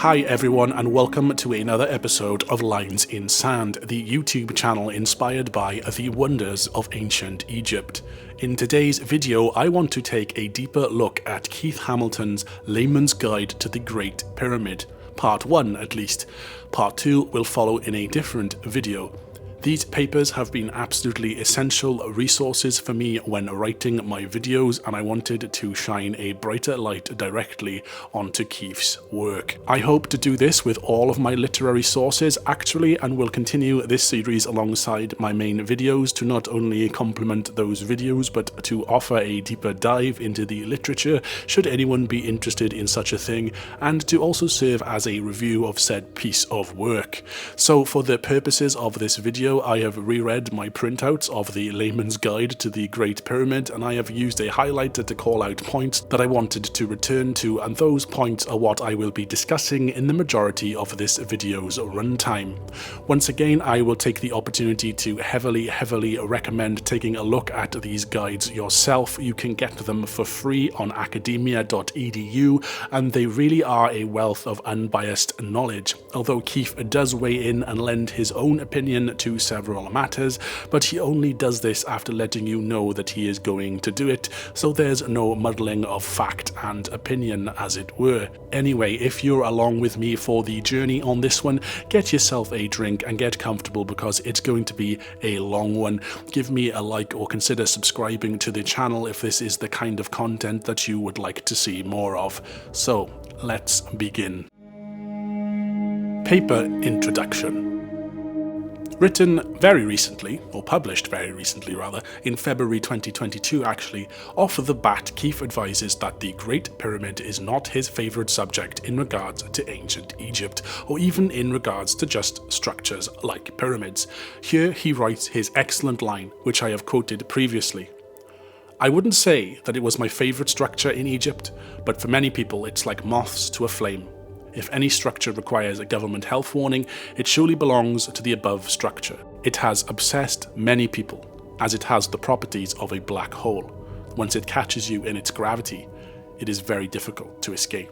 Hi everyone, and welcome to another episode of Lines in Sand, the YouTube channel inspired by the wonders of ancient Egypt. In today's video, I want to take a deeper look at Keith Hamilton's Layman's Guide to the Great Pyramid. Part 1 at least. Part 2 will follow in a different video. These papers have been absolutely essential resources for me when writing my videos, and I wanted to shine a brighter light directly onto Keith's work. I hope to do this with all of my literary sources actually, and will continue this series alongside my main videos to not only complement those videos but to offer a deeper dive into the literature should anyone be interested in such a thing, and to also serve as a review of said piece of work. So for the purposes of this video, I have reread my printouts of the Layman's Guide to the Great Pyramid, and I have used a highlighter to call out points that I wanted to return to, and those points are what I will be discussing in the majority of this video's runtime. Once again, I will take the opportunity to heavily recommend taking a look at these guides yourself. You can get them for free on academia.edu, and they really are a wealth of unbiased knowledge. Although Keith does weigh in and lend his own opinion to several matters, but he only does this after letting you know that he is going to do it, so there's no muddling of fact and opinion, as it were. Anyway, if you're along with me for the journey on this one, get yourself a drink and get comfortable because it's going to be a long one. Give me a like or consider subscribing to the channel if this is the kind of content that you would like to see more of. So, let's begin. Paper Introduction. Written very recently, or published very recently rather, in February 2022 actually, off the bat Keith advises that the Great Pyramid is not his favourite subject in regards to ancient Egypt, or even in regards to just structures like pyramids. Here he writes his excellent line, which I have quoted previously. I wouldn't say that it was my favourite structure in Egypt, but for many people it's like moths to a flame. If any structure requires a government health warning, it surely belongs to the above structure. It has obsessed many people, as it has the properties of a black hole. Once it catches you in its gravity, it is very difficult to escape.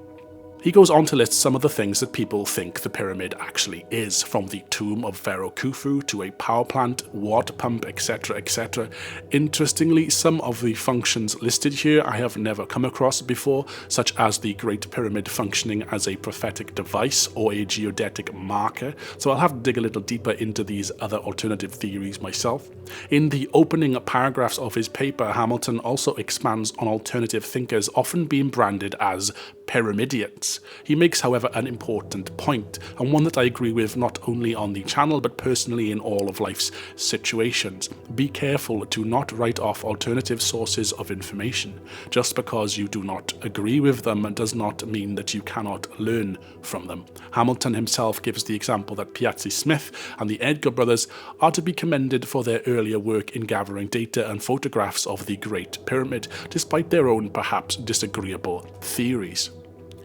He goes on to list some of the things that people think the pyramid actually is, from the tomb of Pharaoh Khufu to a power plant, water pump, etc, etc. Interestingly, some of the functions listed here I have never come across before, such as the Great Pyramid functioning as a prophetic device or a geodetic marker, so I'll have to dig a little deeper into these other alternative theories myself. In the opening paragraphs of his paper, Hamilton also expands on alternative thinkers often being branded as pyramidians. He makes, however, an important point, and one that I agree with not only on the channel but personally in all of life's situations. Be careful to not write off alternative sources of information. Just because you do not agree with them does not mean that you cannot learn from them. Hamilton himself gives the example that Piazzi Smith and the Edgar brothers are to be commended for their earlier work in gathering data and photographs of the Great Pyramid, despite their own perhaps disagreeable theories.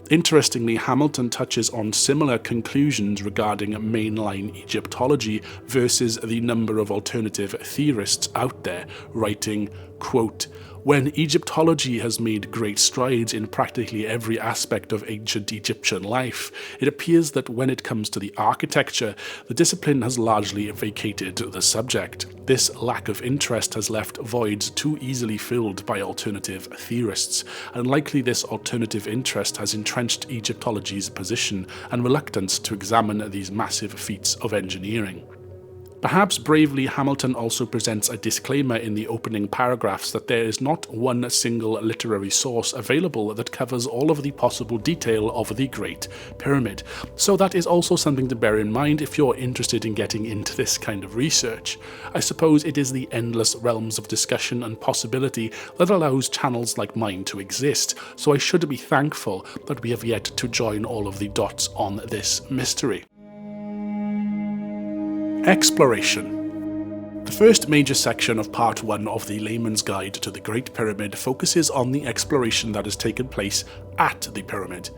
Interestingly, Hamilton touches on similar conclusions regarding mainline Egyptology versus the number of alternative theorists out there, writing, quote, "When Egyptology has made great strides in practically every aspect of ancient Egyptian life, it appears that when it comes to the architecture, the discipline has largely vacated the subject. This lack of interest has left voids too easily filled by alternative theorists, and likely this alternative interest has entrenched Egyptology's position and reluctance to examine these massive feats of engineering." Perhaps bravely, Hamilton also presents a disclaimer in the opening paragraphs that there is not one single literary source available that covers all of the possible detail of the Great Pyramid. So that is also something to bear in mind if you're interested in getting into this kind of research. I suppose it is the endless realms of discussion and possibility that allows channels like mine to exist, so I should be thankful that we have yet to join all of the dots on this mystery. Exploration. The first major section of Part 1 of the Layman's Guide to the Great Pyramid focuses on the exploration that has taken place at the pyramid.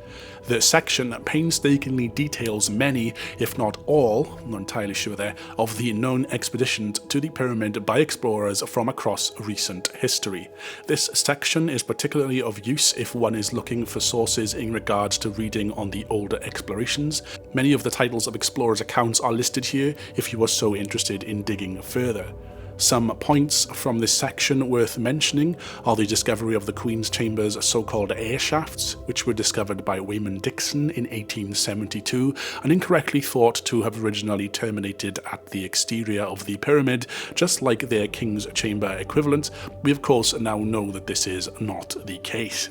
The section painstakingly details many, if not all, I'm not entirely sure there, of the known expeditions to the pyramid by explorers from across recent history. This section is particularly of use if one is looking for sources in regards to reading on the older explorations. Many of the titles of explorers' accounts are listed here if you are so interested in digging further. Some points from this section worth mentioning are the discovery of the Queen's Chamber's so-called air shafts, which were discovered by Wayman Dixon in 1872 and incorrectly thought to have originally terminated at the exterior of the pyramid, just like their King's Chamber equivalent. We of course now know that this is not the case.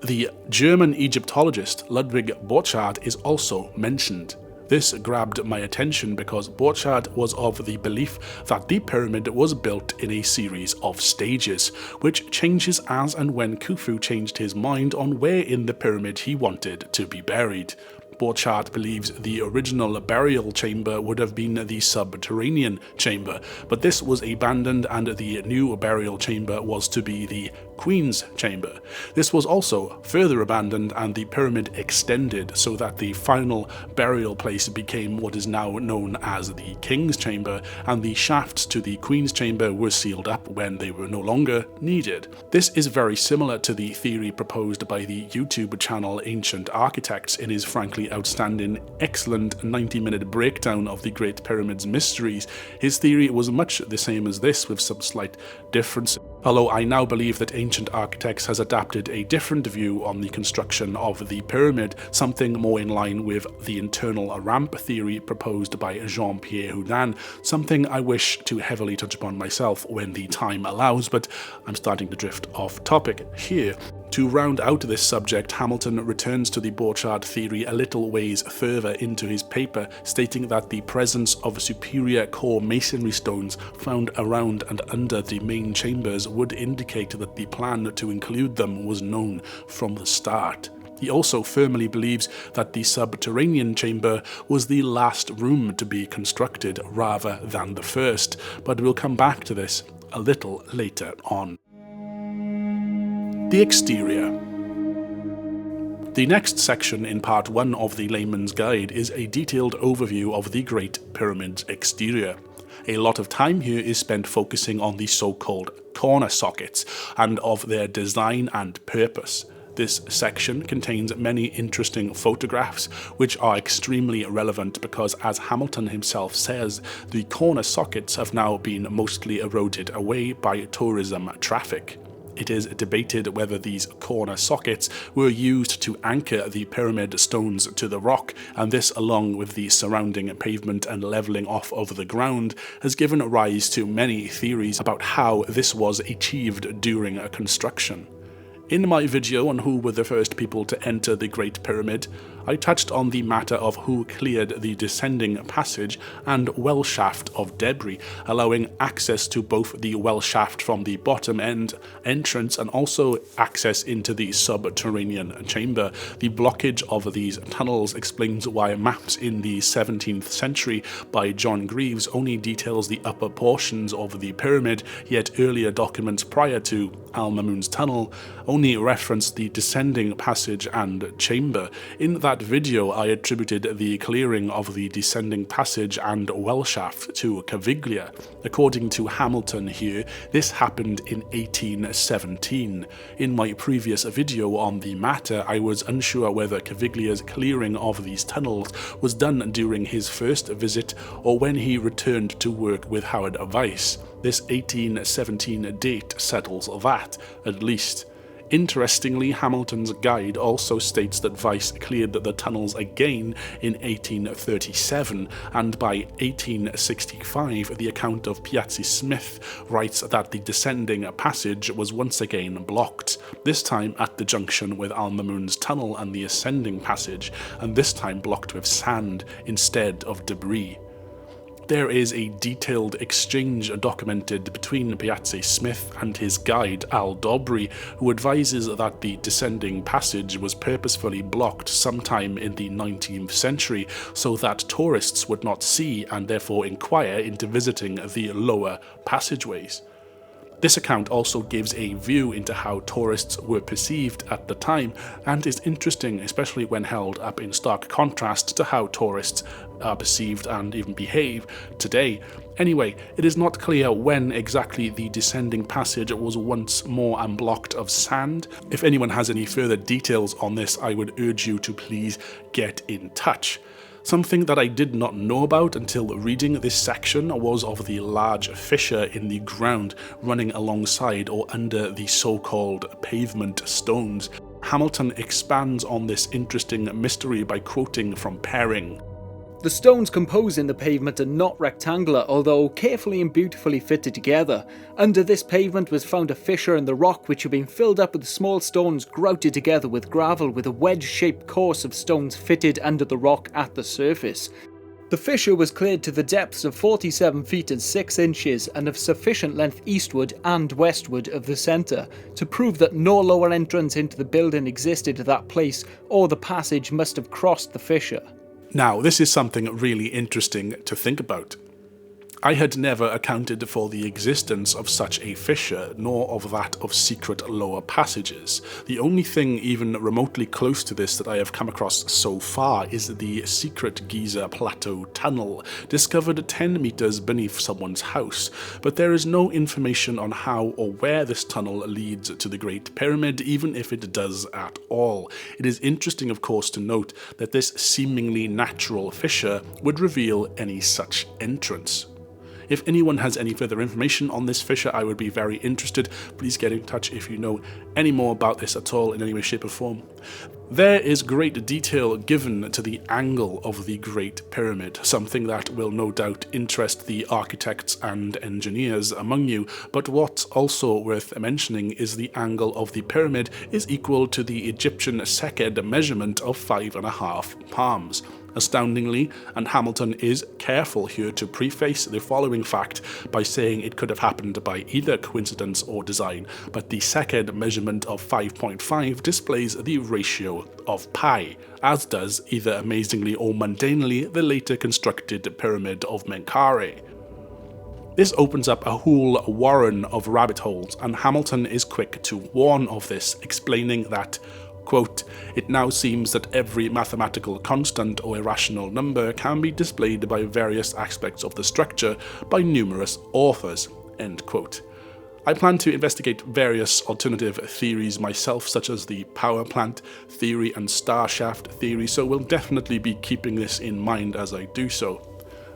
The German Egyptologist Ludwig Borchardt is also mentioned. This grabbed my attention because Borchardt was of the belief that the pyramid was built in a series of stages, which changes as and when Khufu changed his mind on where in the pyramid he wanted to be buried. Borchardt believes the original burial chamber would have been the subterranean chamber, but this was abandoned and the new burial chamber was to be the Queen's Chamber. This was also further abandoned and the pyramid extended so that the final burial place became what is now known as the King's Chamber, and the shafts to the Queen's Chamber were sealed up when they were no longer needed. This is very similar to the theory proposed by the YouTube channel Ancient Architects in his frankly outstanding, excellent 90-minute breakdown of the Great Pyramid's mysteries. His theory was much the same as this, with some slight differences. Although I now believe that Ancient Architects has adapted a different view on the construction of the pyramid, something more in line with the internal ramp theory proposed by Jean-Pierre Houdin, something I wish to heavily touch upon myself when the time allows, but I'm starting to drift off topic here. To round out this subject, Hamilton returns to the Borchardt theory a little ways further into his paper, stating that the presence of superior core masonry stones found around and under the main chambers would indicate that the plan to include them was known from the start. He also firmly believes that the subterranean chamber was the last room to be constructed rather than the first, but we'll come back to this a little later on. The exterior. The next section in Part 1 of the Layman's Guide is a detailed overview of the Great Pyramid's exterior. A lot of time here is spent focusing on the so-called corner sockets and of their design and purpose. This section contains many interesting photographs which are extremely relevant because, as Hamilton himself says, the corner sockets have now been mostly eroded away by tourism traffic. It is debated whether these corner sockets were used to anchor the pyramid stones to the rock, and this, along with the surrounding pavement and levelling off of the ground, has given rise to many theories about how this was achieved during construction. In my video on who were the first people to enter the Great Pyramid, I touched on the matter of who cleared the descending passage and well shaft of debris, allowing access to both the well shaft from the bottom end entrance and also access into the subterranean chamber. The blockage of these tunnels explains why maps in the 17th century by John Greaves only details the upper portions of the pyramid, yet earlier documents prior to Al-Mamun's tunnel only reference the descending passage and chamber. In that video, I attributed the clearing of the descending passage and well shaft to Caviglia. According to Hamilton here, this happened in 1817. In my previous video on the matter, I was unsure whether Caviglia's clearing of these tunnels was done during his first visit or when he returned to work with Howard Weiss. This 1817 date settles that, at least. Interestingly, Hamilton's guide also states that Weiss cleared the tunnels again in 1837, and by 1865 the account of Piazzi Smith writes that the descending passage was once again blocked, this time at the junction with Al-Mamun's tunnel and the ascending passage, and this time blocked with sand instead of debris. There is a detailed exchange documented between Piazzi Smith and his guide Al Dobry, who advises that the descending passage was purposefully blocked sometime in the 19th century so that tourists would not see and therefore inquire into visiting the lower passageways. This account also gives a view into how tourists were perceived at the time, and is interesting, especially when held up in stark contrast to how tourists are perceived and even behave today. Anyway, it is not clear when exactly the descending passage was once more unblocked of sand. If anyone has any further details on this, I would urge you to please get in touch. Something that I did not know about until reading this section was of the large fissure in the ground running alongside or under the so-called pavement stones. Hamilton expands on this interesting mystery by quoting from Perring. The stones composing the pavement are not rectangular, although carefully and beautifully fitted together. Under this pavement was found a fissure in the rock which had been filled up with small stones grouted together with gravel, with a wedge-shaped course of stones fitted under the rock at the surface. The fissure was cleared to the depths of 47 feet and 6 inches and of sufficient length eastward and westward of the centre to prove that no lower entrance into the building existed at that place, or the passage must have crossed the fissure. Now, this is something really interesting to think about. I had never accounted for the existence of such a fissure, nor of that of secret lower passages. The only thing even remotely close to this that I have come across so far is the secret Giza Plateau tunnel, discovered 10 meters beneath someone's house, but there is no information on how or where this tunnel leads to the Great Pyramid, even if it does at all. It is interesting, of course, to note that this seemingly natural fissure would reveal any such entrance. If anyone has any further information on this fissure, I would be very interested. Please get in touch if you know any more about this at all in any way, shape or form. There is great detail given to the angle of the Great Pyramid, something that will no doubt interest the architects and engineers among you, but what's also worth mentioning is the angle of the pyramid is equal to the Egyptian seked measurement of 5.5 palms. Astoundingly, and Hamilton is careful here to preface the following fact by saying it could have happened by either coincidence or design, but the seked measurement of 5.5 displays the ratio of pi, as does, either amazingly or mundanely, the later constructed Pyramid of Menkaure. This opens up a whole warren of rabbit holes, and Hamilton is quick to warn of this, explaining that, quote, "It now seems that every mathematical constant or irrational number can be displayed by various aspects of the structure by numerous authors," end quote. I plan to investigate various alternative theories myself, such as the power plant theory and star shaft theory, so we'll definitely be keeping this in mind as I do so.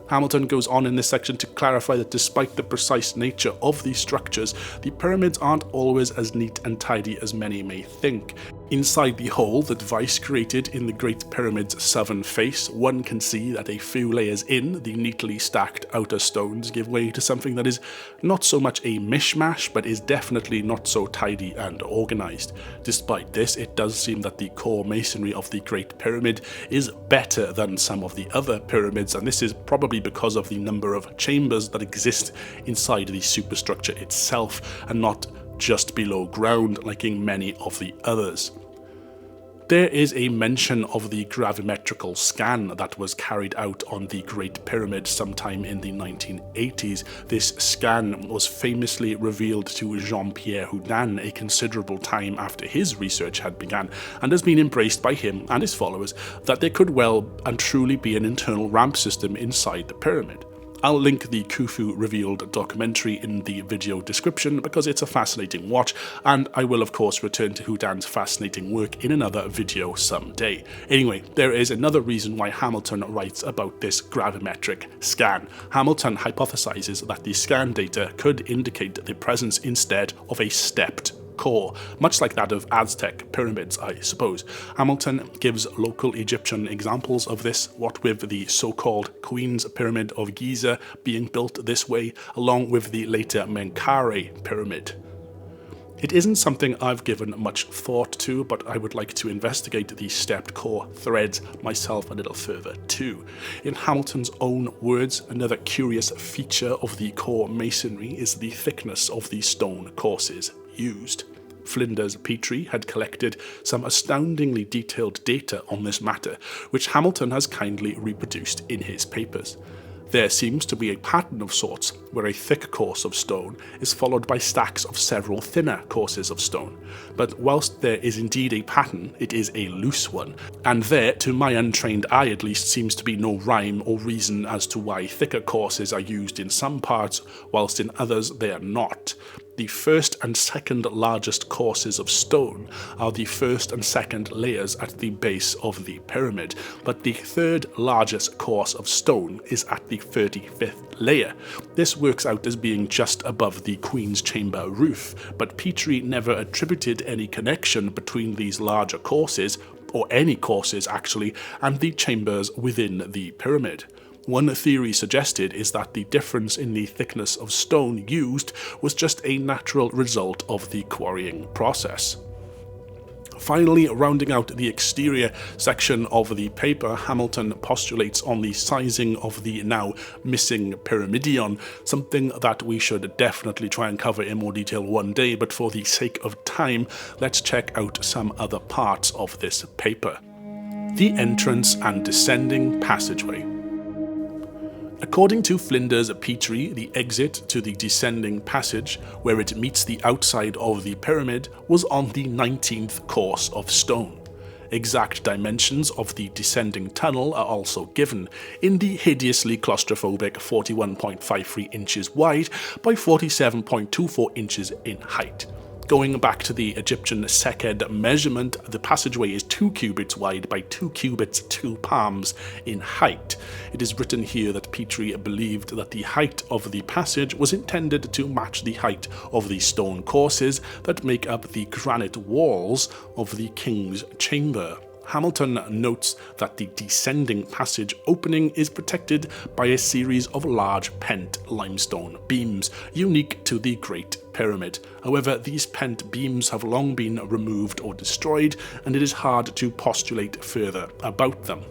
Hamilton goes on in this section to clarify that despite the precise nature of these structures, the pyramids aren't always as neat and tidy as many may think. Inside the hole that Weiss created in the Great Pyramid's southern face, one can see that a few layers in, the neatly stacked outer stones give way to something that is not so much a mishmash, but is definitely not so tidy and organised. Despite this, it does seem that the core masonry of the Great Pyramid is better than some of the other pyramids, and this is probably because of the number of chambers that exist inside the superstructure itself, and not just below ground like in many of the others. There is a mention of the gravimetrical scan that was carried out on the Great Pyramid sometime in the 1980s. This scan was famously revealed to Jean-Pierre Houdin a considerable time after his research had begun, and has been embraced by him and his followers that there could well and truly be an internal ramp system inside the pyramid. I'll link the Khufu revealed documentary in the video description because it's a fascinating watch, and I will of course return to Houdin's fascinating work in another video someday. Anyway, there is another reason why Hamilton writes about this gravimetric scan. Hamilton hypothesizes that the scan data could indicate the presence instead of a stepped core, much like that of Aztec pyramids, I suppose. Hamilton gives local Egyptian examples of this, what with the so-called Queen's Pyramid of Giza being built this way, along with the later Menkaure pyramid. It isn't something I've given much thought to, but I would like to investigate the stepped core threads myself a little further too. In Hamilton's own words, another curious feature of the core masonry is the thickness of the stone courses used. Flinders Petrie had collected some astoundingly detailed data on this matter, which Hamilton has kindly reproduced in his papers. There seems to be a pattern of sorts, where a thick course of stone is followed by stacks of several thinner courses of stone. But whilst there is indeed a pattern, it is a loose one, and there, to my untrained eye at least, seems to be no rhyme or reason as to why thicker courses are used in some parts, whilst in others they are not. The first and second largest courses of stone are the first and second layers at the base of the pyramid, but the third largest course of stone is at the 35th layer. This works out as being just above the Queen's Chamber roof, but Petrie never attributed any connection between these larger courses, or any courses actually, and the chambers within the pyramid. One theory suggested is that the difference in the thickness of stone used was just a natural result of the quarrying process. Finally, rounding out the exterior section of the paper, Hamilton postulates on the sizing of the now missing pyramidion, something that we should definitely try and cover in more detail one day, but for the sake of time, let's check out some other parts of this paper. The entrance and descending passageway. According to Flinders Petrie, the exit to the descending passage, where it meets the outside of the pyramid, was on the 19th course of stone. Exact dimensions of the descending tunnel are also given, in the hideously claustrophobic 41.53 inches wide by 47.24 inches in height. Going back to the Egyptian seked measurement, the passageway is 2 cubits wide by 2 cubits 2 palms in height. It is written here that Petrie believed that the height of the passage was intended to match the height of the stone courses that make up the granite walls of the King's Chamber. Hamilton notes that the descending passage opening is protected by a series of large pent limestone beams, unique to the Great Pyramid. However, these pent beams have long been removed or destroyed, and it is hard to postulate further about them.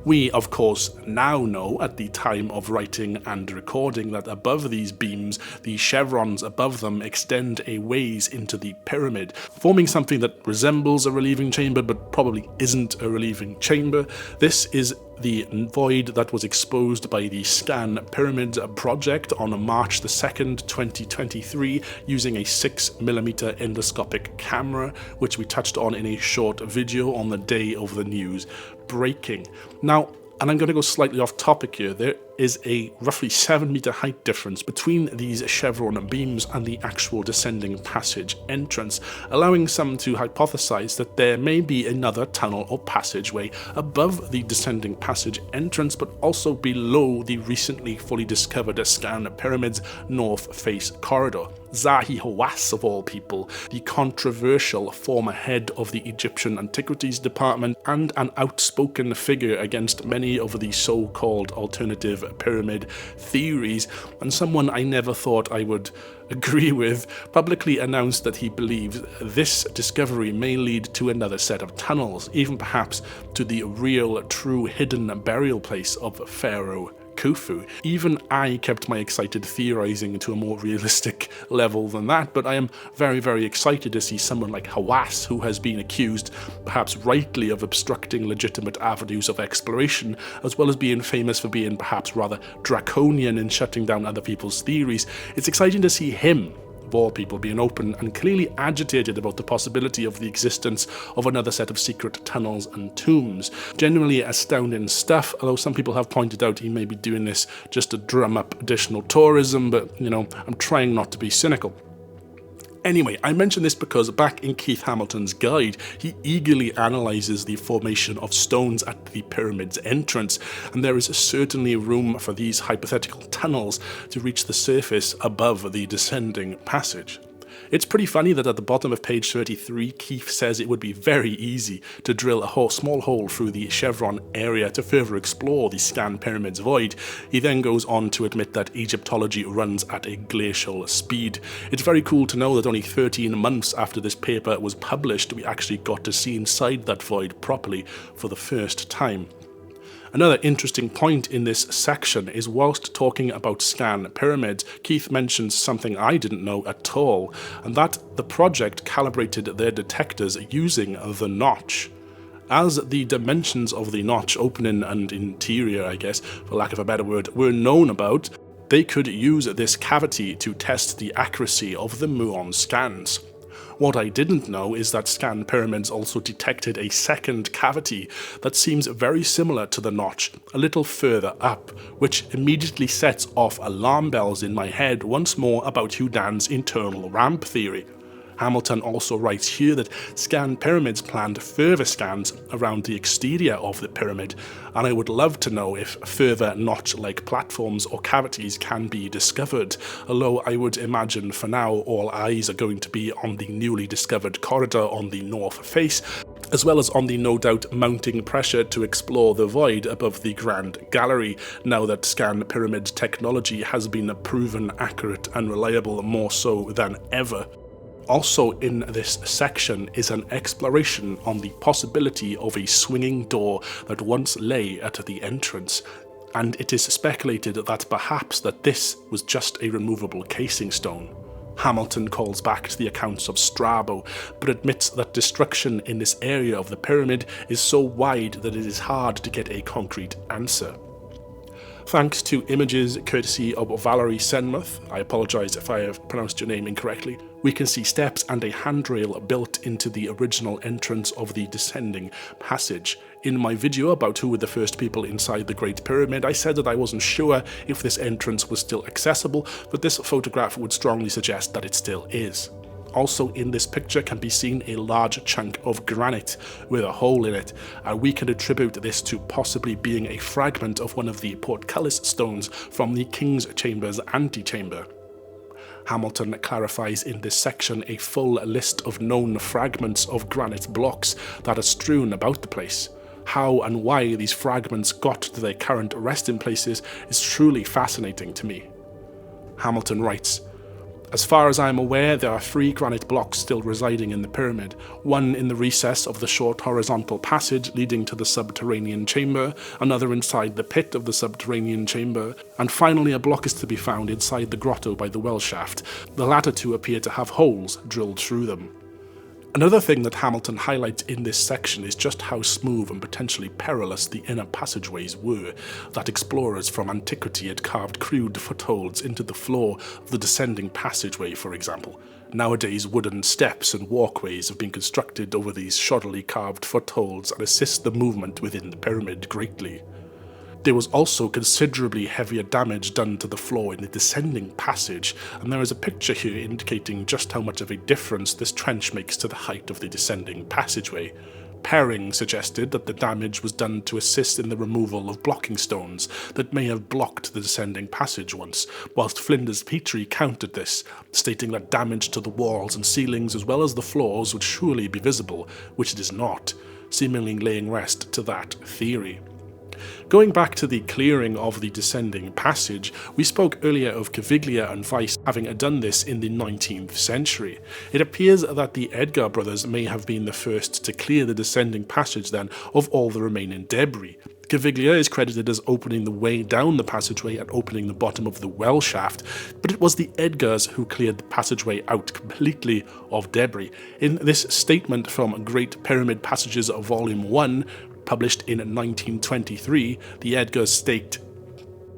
We, of course, now know at the time of writing and recording that above these beams, the chevrons above them extend a ways into the pyramid, forming something that resembles a relieving chamber but probably isn't a relieving chamber. This is the void that was exposed by the Scan Pyramids project on March the 2nd, 2023, using a 6mm endoscopic camera, which we touched on in a short video on the day of the news breaking. Now, and I'm going to go slightly off topic here, there is a roughly 7-meter height difference between these chevron beams and the actual descending passage entrance, allowing some to hypothesize that there may be another tunnel or passageway above the descending passage entrance, but also below the recently fully discovered Scan Pyramids north face corridor. Zahi Hawass, of all people, the controversial former head of the Egyptian Antiquities Department and an outspoken figure against many of the so-called alternative pyramid theories, and someone I never thought I would agree with, publicly announced that he believes this discovery may lead to another set of tunnels, even perhaps to the real, true hidden burial place of Pharaoh Khufu. Even I kept my excited theorizing to a more realistic level than that, but I am very, very excited to see someone like Hawass, who has been accused, perhaps rightly, of obstructing legitimate avenues of exploration, as well as being famous for being perhaps rather draconian in shutting down other people's theories. It's exciting to see him, of all people, being open and clearly agitated about the possibility of the existence of another set of secret tunnels and tombs. Genuinely astounding stuff, although some people have pointed out he may be doing this just to drum up additional tourism, but, you know, I'm trying not to be cynical. Anyway, I mention this because back in Keith Hamilton's guide, he eagerly analyses the formation of stones at the pyramid's entrance, and there is certainly room for these hypothetical tunnels to reach the surface above the descending passage. It's pretty funny that at the bottom of page 33, Keith says it would be very easy to drill a small hole through the chevron area to further explore the Scan Pyramids void. He then goes on to admit that Egyptology runs at a glacial speed. It's very cool to know that only 13 months after this paper was published, we actually got to see inside that void properly for the first time. Another interesting point in this section is whilst talking about Scan Pyramids, Keith mentions something I didn't know at all, and that the project calibrated their detectors using the notch. As the dimensions of the notch, opening and interior, I guess, for lack of a better word, were known about, they could use this cavity to test the accuracy of the muon scans. What I didn't know is that Scan Pyramids also detected a second cavity that seems very similar to the notch, a little further up, which immediately sets off alarm bells in my head once more about Houdin's internal ramp theory. Hamilton also writes here that Scan Pyramids planned further scans around the exterior of the pyramid, and I would love to know if further notch-like platforms or cavities can be discovered, although I would imagine for now all eyes are going to be on the newly discovered corridor on the north face, as well as on the no doubt mounting pressure to explore the void above the Grand Gallery, now that Scan Pyramid technology has been proven accurate and reliable more so than ever. Also in this section is an exploration on the possibility of a swinging door that once lay at the entrance, and it is speculated that perhaps this was just a removable casing stone. Hamilton calls back to the accounts of Strabo, but admits that destruction in this area of the pyramid is so wide that it is hard to get a concrete answer. Thanks to images courtesy of Valerie Senmuth, I apologise if I have pronounced your name incorrectly, we can see steps and a handrail built into the original entrance of the descending passage. In my video about who were the first people inside the Great Pyramid, I said that I wasn't sure if this entrance was still accessible, but this photograph would strongly suggest that it still is. Also in this picture can be seen a large chunk of granite with a hole in it, and we can attribute this to possibly being a fragment of one of the portcullis stones from the King's Chamber's antechamber. Hamilton clarifies in this section a full list of known fragments of granite blocks that are strewn about the place. How and why these fragments got to their current resting places is truly fascinating to me. Hamilton writes, "As far as I am aware, there are 3 granite blocks still residing in the pyramid, one in the recess of the short horizontal passage leading to the subterranean chamber, another inside the pit of the subterranean chamber, and finally a block is to be found inside the grotto by the well shaft. The latter 2 appear to have holes drilled through them." Another thing that Hamilton highlights in this section is just how smooth and potentially perilous the inner passageways were, that explorers from antiquity had carved crude footholds into the floor of the descending passageway, for example. Nowadays, wooden steps and walkways have been constructed over these shoddily carved footholds and assist the movement within the pyramid greatly. There was also considerably heavier damage done to the floor in the descending passage, and there is a picture here indicating just how much of a difference this trench makes to the height of the descending passageway. Perring suggested that the damage was done to assist in the removal of blocking stones that may have blocked the descending passage once, whilst Flinders Petrie countered this, stating that damage to the walls and ceilings as well as the floors would surely be visible, which it is not, seemingly laying rest to that theory. Going back to the clearing of the descending passage, we spoke earlier of Caviglia and Weiss having done this in the 19th century. It appears that the Edgar brothers may have been the first to clear the descending passage then of all the remaining debris. Caviglia is credited as opening the way down the passageway and opening the bottom of the well shaft, but it was the Edgars who cleared the passageway out completely of debris. In this statement from Great Pyramid Passages Volume 1, published in 1923, the Edgars state,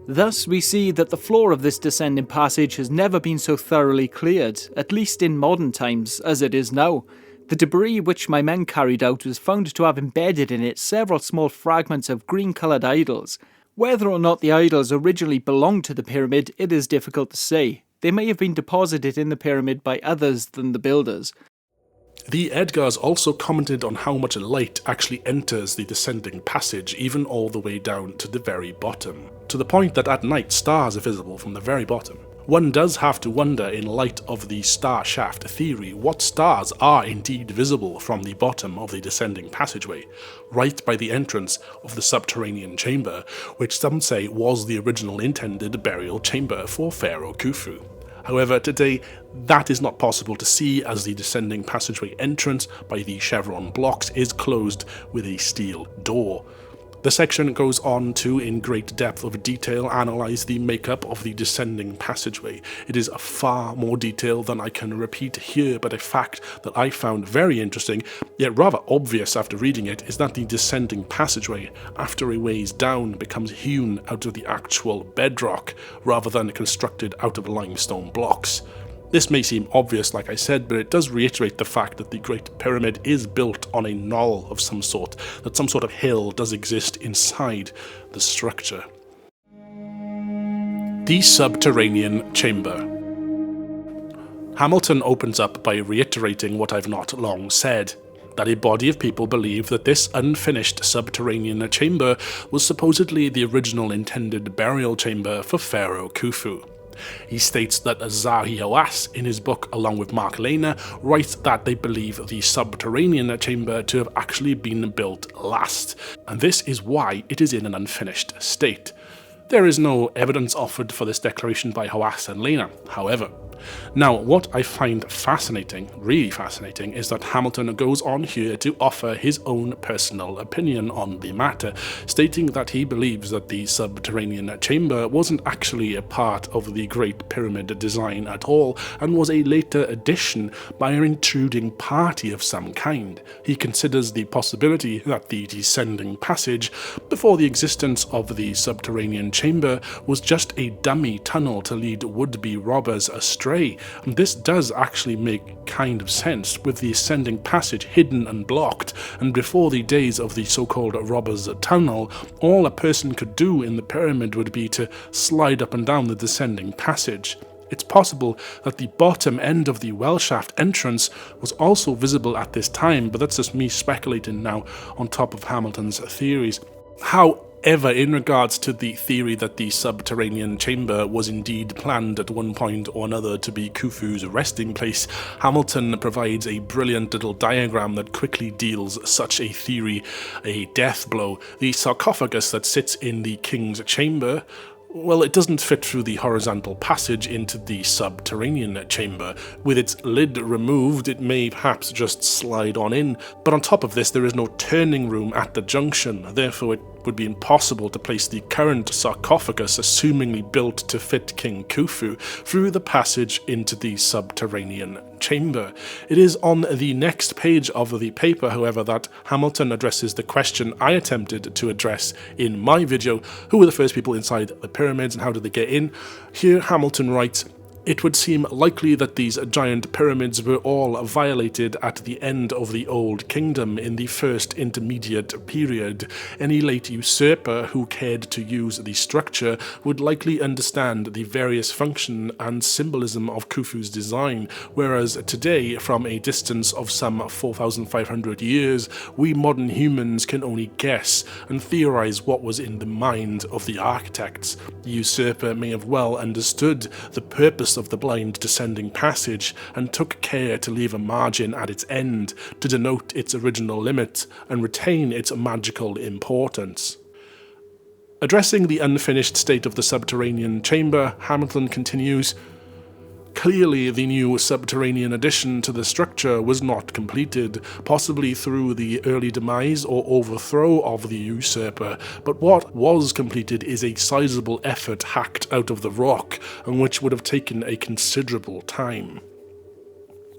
"Thus we see that the floor of this descending passage has never been so thoroughly cleared, at least in modern times, as it is now. The debris which my men carried out was found to have embedded in it several small fragments of green-coloured idols. Whether or not the idols originally belonged to the pyramid, it is difficult to say. They may have been deposited in the pyramid by others than the builders." The Edgars also commented on how much light actually enters the descending passage, even all the way down to the very bottom, to the point that at night stars are visible from the very bottom. One does have to wonder, in light of the star shaft theory, what stars are indeed visible from the bottom of the descending passageway, right by the entrance of the subterranean chamber, which some say was the original intended burial chamber for Pharaoh Khufu. However, today, that is not possible to see, as the descending passageway entrance by the chevron blocks is closed with a steel door. The section goes on to, in great depth of detail, analyse the makeup of the descending passageway. It is far more detailed than I can repeat here, but a fact that I found very interesting, yet rather obvious after reading it, is that the descending passageway, after a ways down, becomes hewn out of the actual bedrock, rather than constructed out of limestone blocks. This may seem obvious, like I said, but it does reiterate the fact that the Great Pyramid is built on a knoll of some sort, that some sort of hill does exist inside the structure. The subterranean chamber. Hamilton opens up by reiterating what I've not long said, that a body of people believe that this unfinished subterranean chamber was supposedly the original intended burial chamber for Pharaoh Khufu. He states that Zahi Hawass, in his book along with Mark Layman, writes that they believe the subterranean chamber to have actually been built last, and this is why it is in an unfinished state. There is no evidence offered for this declaration by Hawass and Layman, however. Now, what I find fascinating, really fascinating, is that Hamilton goes on here to offer his own personal opinion on the matter, stating that he believes that the subterranean chamber wasn't actually a part of the Great Pyramid design at all, and was a later addition by an intruding party of some kind. He considers the possibility that the descending passage, before the existence of the subterranean chamber, was just a dummy tunnel to lead would-be robbers astray. And this does actually make kind of sense, with the ascending passage hidden and blocked, and before the days of the so-called robbers' tunnel, all a person could do in the pyramid would be to slide up and down the descending passage. It's possible that the bottom end of the well shaft entrance was also visible at this time, but that's just me speculating now on top of Hamilton's theories. However, in regards to the theory that the subterranean chamber was indeed planned at one point or another to be Khufu's resting place, Hamilton provides a brilliant little diagram that quickly deals such a theory a death blow. The sarcophagus that sits in the king's chamber, well, it doesn't fit through the horizontal passage into the subterranean chamber. With its lid removed, it may perhaps just slide on in, but on top of this there is no turning room at the junction, therefore it would be impossible to place the current sarcophagus, assumingly built to fit King Khufu, through the passage into the subterranean chamber. It is on the next page of the paper, however, that Hamilton addresses the question I attempted to address in my video: who were the first people inside the pyramids and how did they get in? Here Hamilton writes, "It would seem likely that these giant pyramids were all violated at the end of the Old Kingdom in the first intermediate period. Any late usurper who cared to use the structure would likely understand the various function and symbolism of Khufu's design, whereas today, from a distance of some 4,500 years, we modern humans can only guess and theorize what was in the mind of the architects. The usurper may have well understood the purpose of the blind descending passage and took care to leave a margin at its end to denote its original limit and retain its magical importance." Addressing the unfinished state of the subterranean chamber, Hamilton continues, "Clearly the new subterranean addition to the structure was not completed, possibly through the early demise or overthrow of the usurper, but what was completed is a sizable effort hacked out of the rock, and which would have taken a considerable time."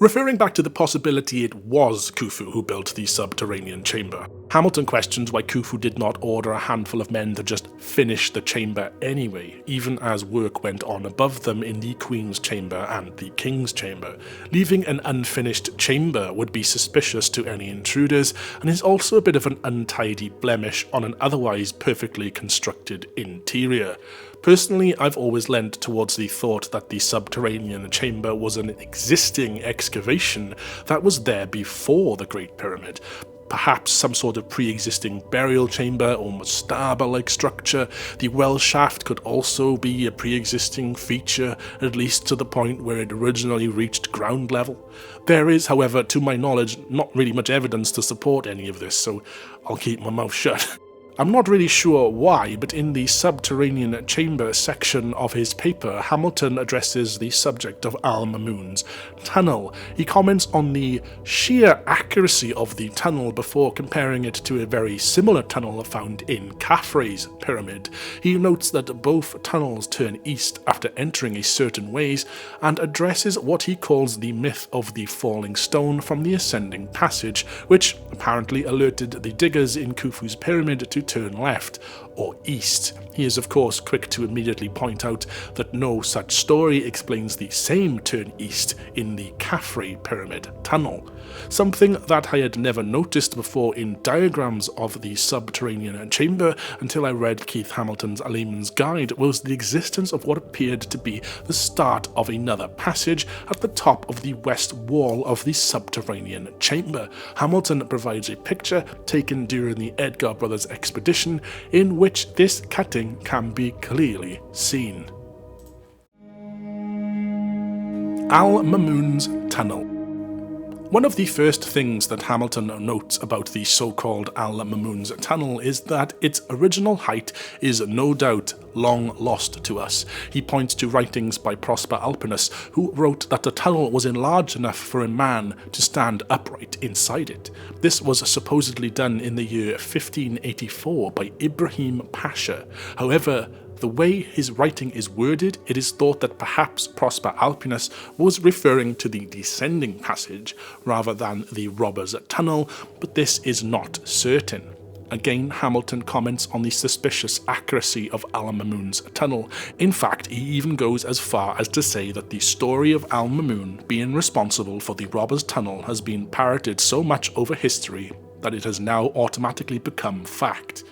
Referring back to the possibility it was Khufu who built the subterranean chamber, Hamilton questions why Khufu did not order a handful of men to just finish the chamber anyway, even as work went on above them in the Queen's chamber and the King's chamber. Leaving an unfinished chamber would be suspicious to any intruders, and is also a bit of an untidy blemish on an otherwise perfectly constructed interior. Personally, I've always leant towards the thought that the subterranean chamber was an existing excavation that was there before the Great Pyramid. perhaps some sort of pre-existing burial chamber or mastaba-like structure. The well shaft could also be a pre-existing feature, at least to the point where it originally reached ground level. There is, however, to my knowledge, not really much evidence to support any of this, so I'll keep my mouth shut. I'm not really sure why, but in the subterranean chamber section of his paper, Hamilton addresses the subject of Al-Mamun's tunnel. He comments on the sheer accuracy of the tunnel before comparing it to a very similar tunnel found in Khafre's pyramid. He notes that both tunnels turn east after entering a certain ways, and addresses what he calls the myth of the falling stone from the ascending passage, which apparently alerted the diggers in Khufu's pyramid to turn left or east. He is of course quick to immediately point out that no such story explains the same turn east in the Khafre pyramid tunnel. Something that I had never noticed before in diagrams of the subterranean chamber until I read Keith Hamilton's Layman's Guide was the existence of what appeared to be the start of another passage at the top of the west wall of the subterranean chamber. Hamilton provides a picture taken during the Edgar Brothers expedition in which this cutting can be clearly seen. Al-Mamun's tunnel. One of the first things that Hamilton notes about the so-called Al-Mamun's tunnel is that its original height is no doubt long lost to us. He points to writings by Prosper Alpinus, who wrote that the tunnel was enlarged enough for a man to stand upright inside it. This was supposedly done in the year 1584 by Ibrahim Pasha. However, the way his writing is worded, it is thought that perhaps Prosper Alpinus was referring to the descending passage rather than the robber's tunnel, but this is not certain. Again, Hamilton comments on the suspicious accuracy of Al-Mamun's tunnel. In fact, he even goes as far as to say that the story of Al-Mamun being responsible for the robber's tunnel has been parroted so much over history that it has now automatically become fact.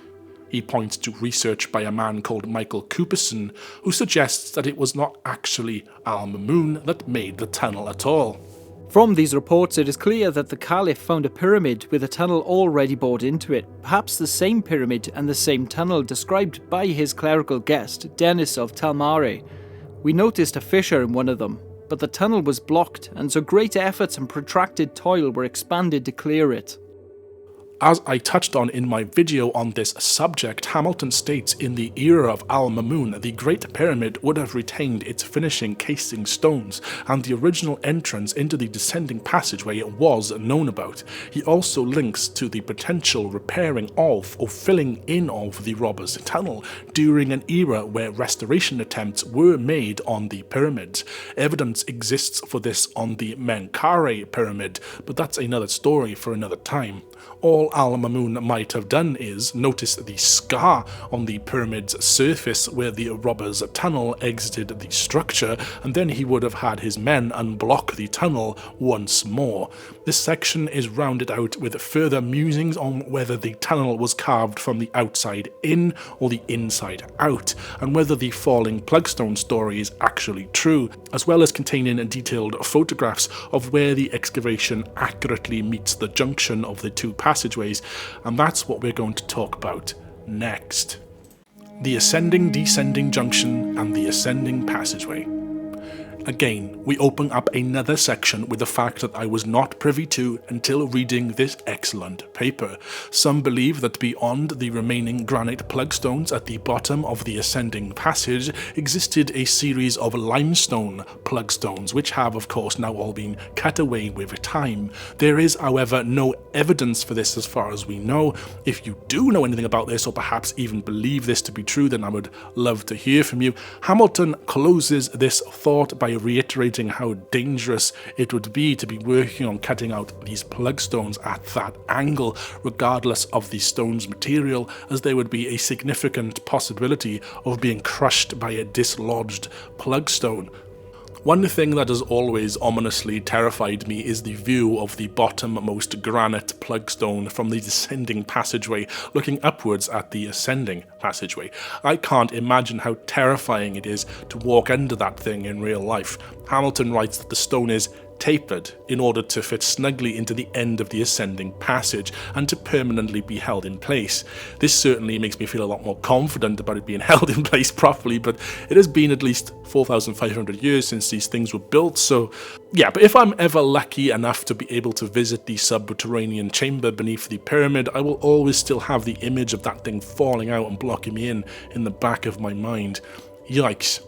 He points to research by a man called Michael Cooperson, who suggests that it was not actually Al-Mamun that made the tunnel at all. From these reports, it is clear that the Caliph found a pyramid with a tunnel already bored into it, perhaps the same pyramid and the same tunnel described by his clerical guest, Dennis of Talmare. We noticed a fissure in one of them, but the tunnel was blocked, and so great efforts and protracted toil were expended to clear it. As I touched on in my video on this subject, Hamilton states in the era of Al-Mamun, the Great Pyramid would have retained its finishing casing stones, and the original entrance into the descending passageway was known about. He also links to the potential repairing of or filling in of the robber's tunnel during an era where restoration attempts were made on the pyramids. Evidence exists for this on the Menkaure pyramid, but that's another story for another time. All Al-Mamun might have done is notice the scar on the pyramid's surface where the robber's tunnel exited the structure, and then he would have had his men unblock the tunnel once more. This section is rounded out with further musings on whether the tunnel was carved from the outside in or the inside out, and whether the falling plugstone story is actually true, as well as containing detailed photographs of where the excavation accurately meets the junction of the two passageways, and that's what we're going to talk about next. The ascending-descending junction and the ascending passageway. Again, we open up another section with the fact that I was not privy to until reading this excellent paper. Some believe that beyond the remaining granite plugstones at the bottom of the ascending passage existed a series of limestone plugstones, which have of course now all been cut away with time. There is, however, no evidence for this as far as we know. If you do know anything about this, or perhaps even believe this to be true, then I would love to hear from you. Hamilton closes this thought by reiterating how dangerous it would be to be working on cutting out these plugstones at that angle, regardless of the stone's material, as there would be a significant possibility of being crushed by a dislodged plugstone. One thing that has always ominously terrified me is the view of the bottommost granite plugstone from the descending passageway looking upwards at the ascending passageway. I can't imagine how terrifying it is to walk under that thing in real life. Hamilton writes that the stone is tapered in order to fit snugly into the end of the ascending passage and to permanently be held in place. This certainly makes me feel a lot more confident about it being held in place properly, but it has been at least 4,500 years since these things were built, so yeah. But if I'm ever lucky enough to be able to visit the subterranean chamber beneath the pyramid, I will always still have the image of that thing falling out and blocking me in the back of my mind. Yikes.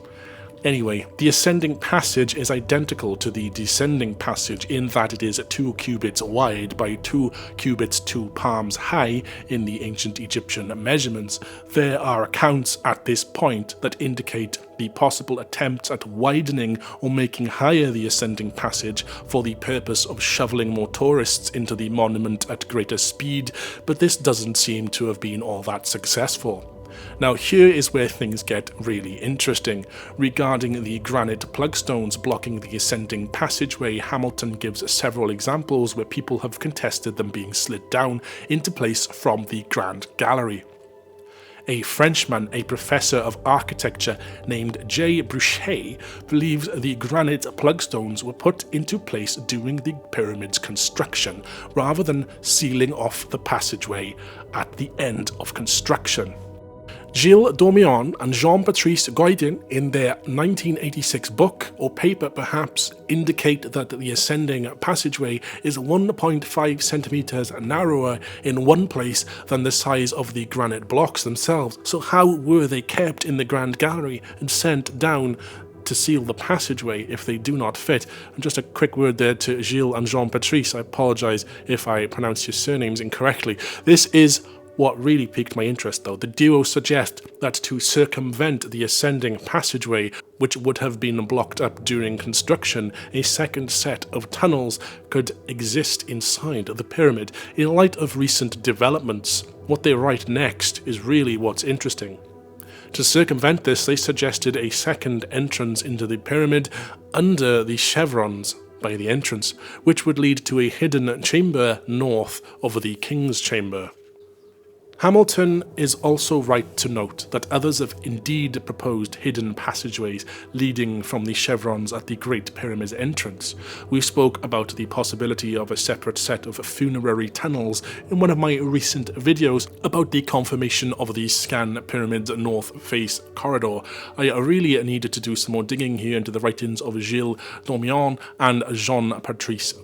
Anyway, the ascending passage is identical to the descending passage in that it is 2 cubits wide by 2 cubits 2 palms high in the ancient Egyptian measurements. There are accounts at this point that indicate the possible attempts at widening or making higher the ascending passage for the purpose of shoveling more tourists into the monument at greater speed, but this doesn't seem to have been all that successful. Now here is where things get really interesting. Regarding the granite plugstones blocking the ascending passageway, Hamilton gives several examples where people have contested them being slid down into place from the Grand Gallery. A Frenchman, a professor of architecture named J. Bruchet, believes the granite plugstones were put into place during the pyramid's construction, rather than sealing off the passageway at the end of construction. Gilles Dormian and Jean-Patrice Guidin, in their 1986 book, or paper perhaps, indicate that the ascending passageway is 1.5 centimeters narrower in one place than the size of the granite blocks themselves. So how were they kept in the Grand Gallery and sent down to seal the passageway if they do not fit? And just a quick word there to Gilles and Jean-Patrice. I apologize if I pronounce your surnames incorrectly. This is what really piqued my interest, though. The duo suggest that to circumvent the ascending passageway, which would have been blocked up during construction, a second set of tunnels could exist inside the pyramid. In light of recent developments, what they write next is really what's interesting. To circumvent this, they suggested a second entrance into the pyramid under the chevrons by the entrance, which would lead to a hidden chamber north of the King's Chamber. Hamilton is also right to note that others have indeed proposed hidden passageways leading from the chevrons at the Great Pyramid's entrance. We spoke about the possibility of a separate set of funerary tunnels in one of my recent videos about the confirmation of the Scan Pyramid's north face corridor. I really needed to do some more digging here into the writings of Gilles Dormian and Jean-Patrice.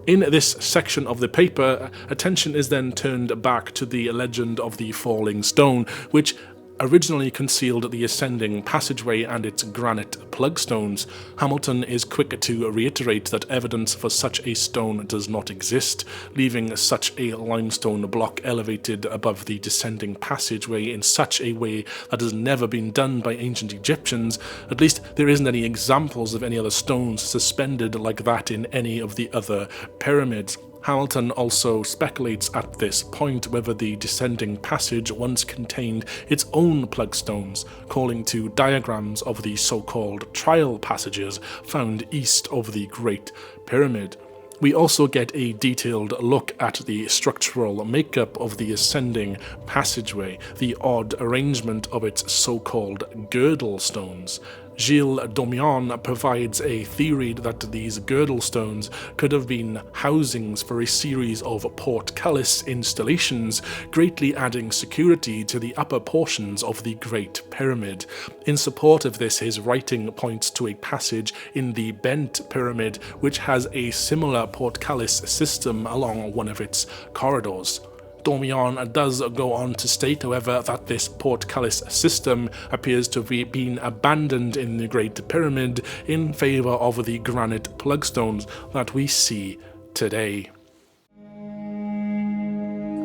In this section of the paper, attention is then turned back to the legend of the falling stone, which originally concealed the ascending passageway and its granite plugstones. Hamilton is quick to reiterate that evidence for such a stone does not exist, leaving such a limestone block elevated above the descending passageway in such a way that has never been done by ancient Egyptians. At least there isn't any examples of any other stones suspended like that in any of the other pyramids. Hamilton also speculates at this point whether the descending passage once contained its own plugstones, calling to diagrams of the so-called trial passages found east of the Great Pyramid. We also get a detailed look at the structural makeup of the ascending passageway, the odd arrangement of its so-called girdle stones. Gilles Dormian provides a theory that these girdle stones could have been housings for a series of portcullis installations, greatly adding security to the upper portions of the Great Pyramid. In support of this, his writing points to a passage in the Bent Pyramid, which has a similar portcullis system along one of its corridors. Dormian does go on to state, however, that this portcullis system appears to have been abandoned in the Great Pyramid in favour of the granite plugstones that we see today.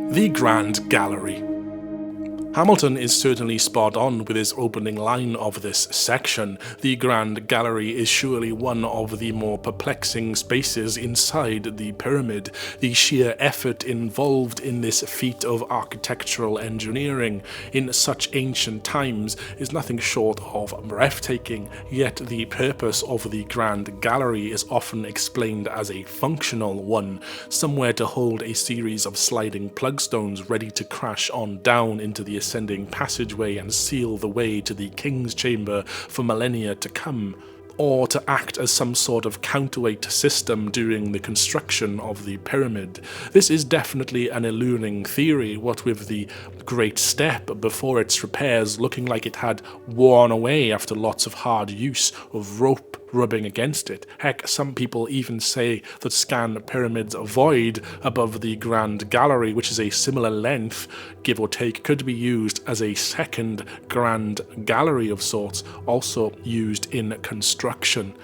The Grand Gallery. Hamilton is certainly spot on with his opening line of this section. The Grand Gallery is surely one of the more perplexing spaces inside the pyramid. The sheer effort involved in this feat of architectural engineering in such ancient times is nothing short of breathtaking, yet the purpose of the Grand Gallery is often explained as a functional one, somewhere to hold a series of sliding plugstones ready to crash on down into the ascending passageway and seal the way to the King's Chamber for millennia to come. or to act as some sort of counterweight system during the construction of the pyramid. This is definitely an alluring theory, what with the Great Step before its repairs looking like it had worn away after lots of hard use of rope rubbing against it. Heck, some people even say that Scan Pyramid's void above the Grand Gallery, which is a similar length, give or take, could be used as a second Grand Gallery of sorts, also used in construction.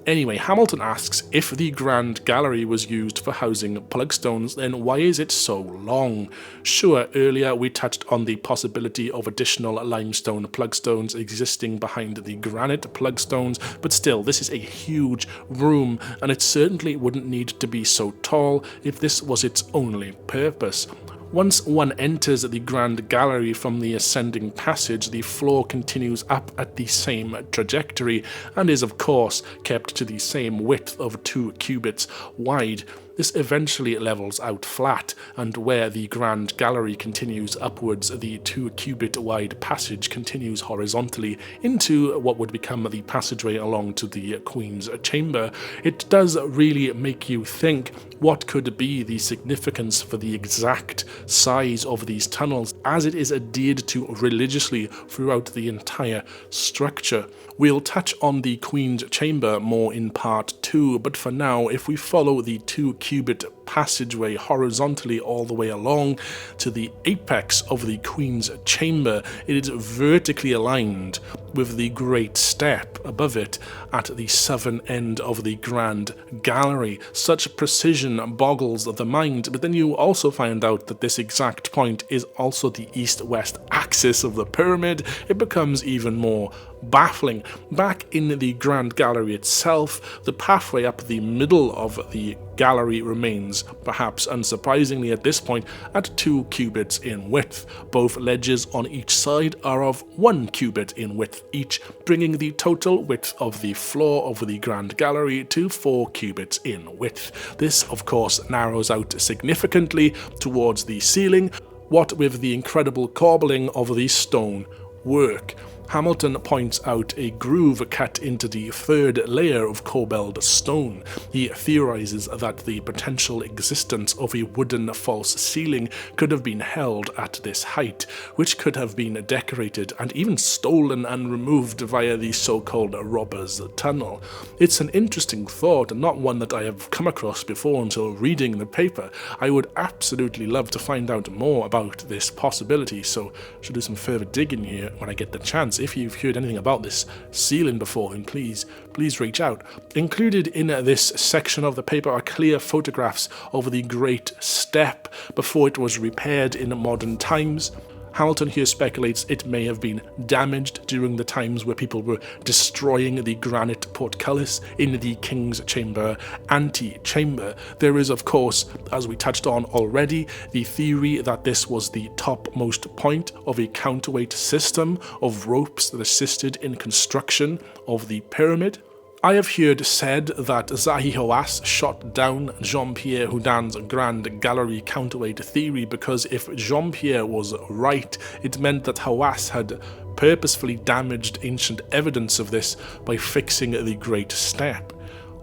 Anyway, Hamilton asks, if the Grand Gallery was used for housing plugstones, then why is it so long? Sure, earlier we touched on the possibility of additional limestone plugstones existing behind the granite plugstones, but still, this is a huge room, and it certainly wouldn't need to be so tall if this was its only purpose. Once one enters the Grand Gallery from the ascending passage, the floor continues up at the same trajectory and is of course kept to the same width of 2 cubits wide. This eventually levels out flat, and where the Grand Gallery continues upwards, the 2-cubit wide passage continues horizontally into what would become the passageway along to the Queen's Chamber. It does really make you think, what could be the significance for the exact size of these tunnels, as it is adhered to religiously throughout the entire structure. We'll touch on the Queen's Chamber more in part 2, but for now, if we follow the 2-cubit passageway horizontally all the way along to the apex of the Queen's Chamber, it is vertically aligned with the Great Step above it at the southern end of the Grand Gallery. Such precision boggles the mind, but then you also find out that this exact point is also the east-west axis of the pyramid. It becomes even more baffling. Back in the Grand Gallery itself, the pathway up the middle of the gallery remains, perhaps unsurprisingly at this point, at 2 cubits in width. Both ledges on each side are of 1 cubit in width each, bringing the total width of the floor of the Grand Gallery to 4 cubits in width. This, of course, narrows out significantly towards the ceiling, what with the incredible corbelling of the stone work. Hamilton points out a groove cut into the 3rd layer of corbelled stone. He theorizes that the potential existence of a wooden false ceiling could have been held at this height, which could have been decorated and even stolen and removed via the so-called Robber's Tunnel. It's an interesting thought, and not one that I have come across before until reading the paper. I would absolutely love to find out more about this possibility, so I should do some further digging here when I get the chance. If you've heard anything about this ceiling before, then please reach out. Included in this section of the paper are clear photographs of the Great Step before it was repaired in modern times. Hamilton here speculates it may have been damaged during the times where people were destroying the granite portcullis in the King's Chamber antechamber. There is, of course, as we touched on already, the theory that this was the topmost point of a counterweight system of ropes that assisted in construction of the pyramid. I have heard said that Zahi Hawass shot down Jean-Pierre Houdin's Grand Gallery counterweight theory because if Jean-Pierre was right, it meant that Hawass had purposefully damaged ancient evidence of this by fixing the Great Step.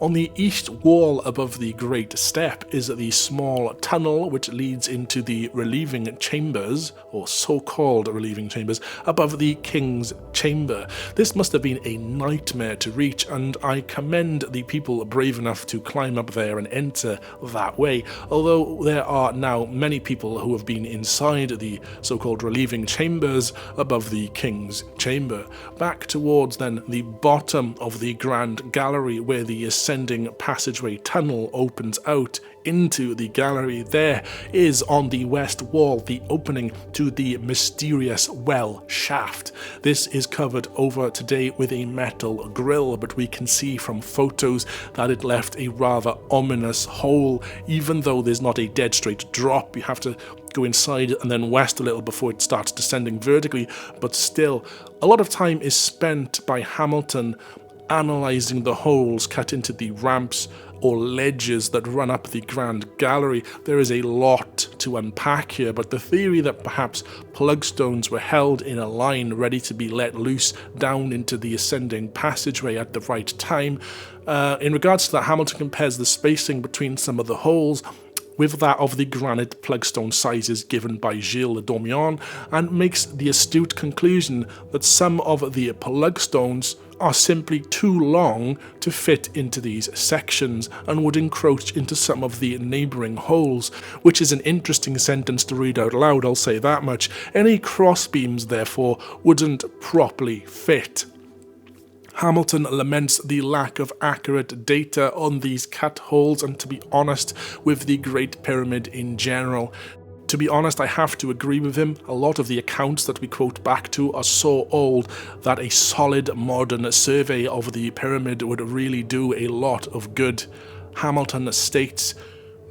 On the east wall above the Great Step is the small tunnel which leads into the relieving chambers, or so-called relieving chambers, above the King's Chamber. This must have been a nightmare to reach, and I commend the people brave enough to climb up there and enter that way, although there are now many people who have been inside the so-called relieving chambers above the King's Chamber. Back towards then the bottom of the Grand Gallery, where the ascending passageway tunnel opens out into the gallery, there is on the west wall the opening to the mysterious well shaft. This is covered over today with a metal grille, but we can see from photos that it left a rather ominous hole. Even though there's not a dead straight drop, you have to go inside and then west a little before it starts descending vertically, but still a lot of time is spent by Hamilton analysing the holes cut into the ramps or ledges that run up the Grand Gallery. There is a lot to unpack here, but the theory that perhaps plugstones were held in a line ready to be let loose down into the ascending passageway at the right time. In regards to that, Hamilton compares the spacing between some of the holes with that of the granite plugstone sizes given by Gilles Le Dormian, and makes the astute conclusion that some of the plugstones are simply too long to fit into these sections and would encroach into some of the neighbouring holes, which is an interesting sentence to read out loud, I'll say that much. Any crossbeams, therefore, wouldn't properly fit. Hamilton laments the lack of accurate data on these cut holes and, to be honest, with the Great Pyramid in general. To be honest, I have to agree with him. A lot of the accounts that we quote back to are so old that a solid modern survey of the pyramid would really do a lot of good. Hamilton states,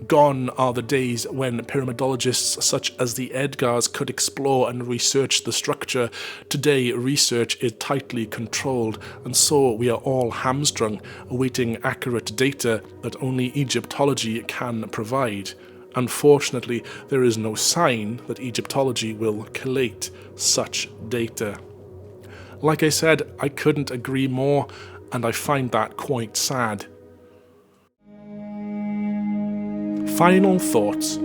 "Gone are the days when pyramidologists such as the Edgars could explore and research the structure. Today, research is tightly controlled, and so we are all hamstrung, awaiting accurate data that only Egyptology can provide. Unfortunately, there is no sign that Egyptology will collate such data." Like I said, I couldn't agree more, and I find that quite sad. Final thoughts.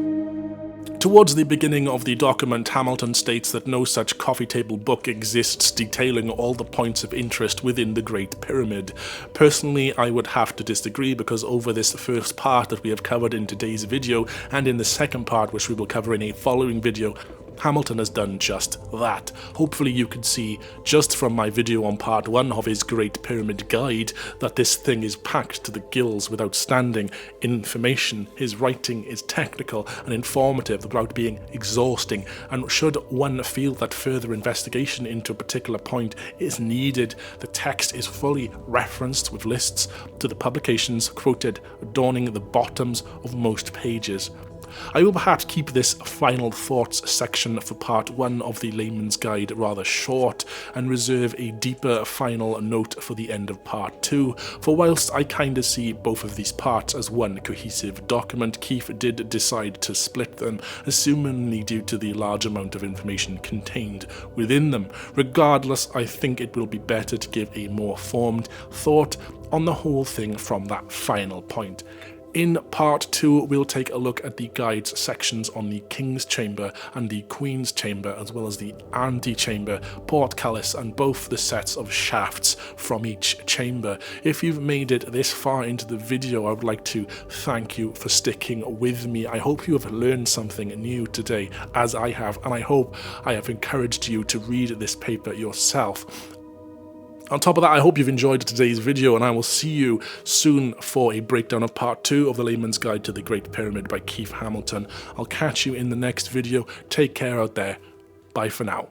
Towards the beginning of the document, Hamilton states that no such coffee table book exists detailing all the points of interest within the Great Pyramid. Personally, I would have to disagree, because over this first part that we have covered in today's video, and in the second part which we will cover in a following video, Hamilton has done just that. Hopefully you can see just from my video on part 1 of his Great Pyramid Guide that this thing is packed to the gills with outstanding information. His writing is technical and informative without being exhausting, and should one feel that further investigation into a particular point is needed, the text is fully referenced with lists to the publications quoted adorning the bottoms of most pages. I will perhaps keep this final thoughts section for part 1 of the Layman's Guide rather short, and reserve a deeper final note for the end of part 2, for whilst I kinda see both of these parts as one cohesive document, Keith did decide to split them, assumingly due to the large amount of information contained within them. Regardless, I think it will be better to give a more formed thought on the whole thing from that final point. In part 2, we'll take a look at the guide's sections on the King's Chamber and the Queen's Chamber, as well as the Antechamber, portcullis, and both the sets of shafts from each chamber. If you've made it this far into the video, I would like to thank you for sticking with me. I hope you have learned something new today, as I have, and I hope I have encouraged you to read this paper yourself. On top of that, I hope you've enjoyed today's video, and I will see you soon for a breakdown of part 2 of the Layman's Guide to the Great Pyramid by Keith Hamilton. I'll catch you in the next video. Take care out there. Bye for now.